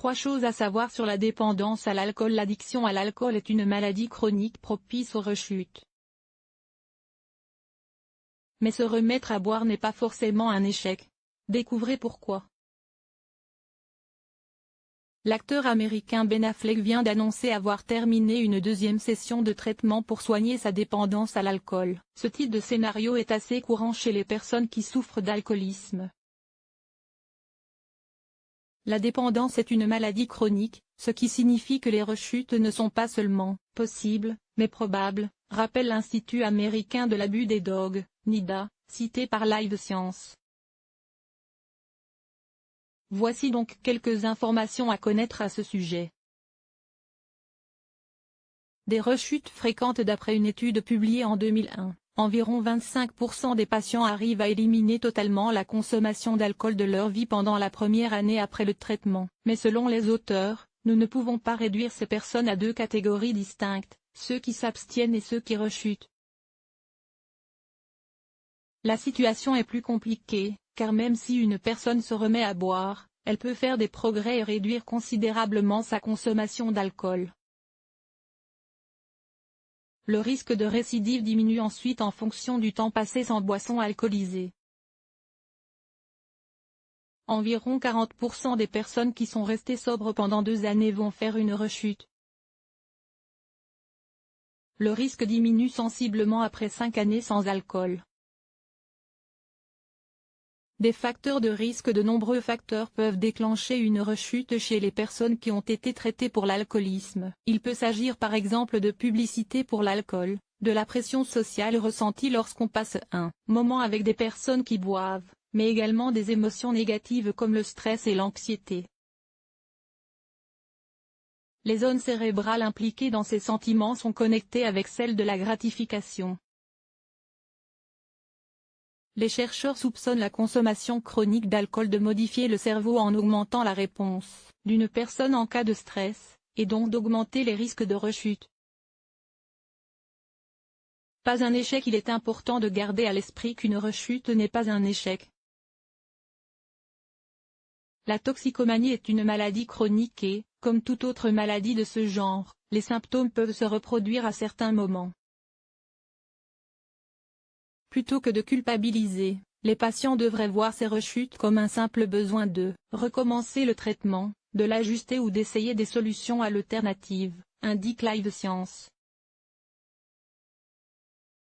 3 choses à savoir sur la dépendance à l'alcool. L'addiction à l'alcool est une maladie chronique propice aux rechutes. Mais se remettre à boire n'est pas forcément un échec. Découvrez pourquoi. L'acteur américain Ben Affleck vient d'annoncer avoir terminé une 2e session de traitement pour soigner sa dépendance à l'alcool. Ce type de scénario est assez courant chez les personnes qui souffrent d'alcoolisme. La dépendance est une maladie chronique, ce qui signifie que les rechutes ne sont pas seulement possibles, mais probables, rappelle l'Institut américain de l'abus des drogues, NIDA, cité par Live Science. Voici donc quelques informations à connaître à ce sujet. Des rechutes fréquentes. D'après une étude publiée en 2001, environ 25% des patients arrivent à éliminer totalement la consommation d'alcool de leur vie pendant la première année après le traitement. Mais selon les auteurs, nous ne pouvons pas réduire ces personnes à 2 catégories distinctes, ceux qui s'abstiennent et ceux qui rechutent. La situation est plus compliquée, car même si une personne se remet à boire, elle peut faire des progrès et réduire considérablement sa consommation d'alcool. Le risque de récidive diminue ensuite en fonction du temps passé sans boisson alcoolisée. Environ 40% des personnes qui sont restées sobres pendant 2 années vont faire une rechute. Le risque diminue sensiblement après 5 années sans alcool. Des facteurs de risque. De nombreux facteurs peuvent déclencher une rechute chez les personnes qui ont été traitées pour l'alcoolisme. Il peut s'agir par exemple de publicité pour l'alcool, de la pression sociale ressentie lorsqu'on passe un moment avec des personnes qui boivent, mais également des émotions négatives comme le stress et l'anxiété. Les zones cérébrales impliquées dans ces sentiments sont connectées avec celles de la gratification. Les chercheurs soupçonnent la consommation chronique d'alcool de modifier le cerveau en augmentant la réponse d'une personne en cas de stress, et donc d'augmenter les risques de rechute. Pas un échec. Il est important de garder à l'esprit qu'une rechute n'est pas un échec. La toxicomanie est une maladie chronique et, comme toute autre maladie de ce genre, les symptômes peuvent se reproduire à certains moments. Plutôt que de culpabiliser, les patients devraient voir ces rechutes comme un simple besoin de recommencer le traitement, de l'ajuster ou d'essayer des solutions alternatives, indique Live Science.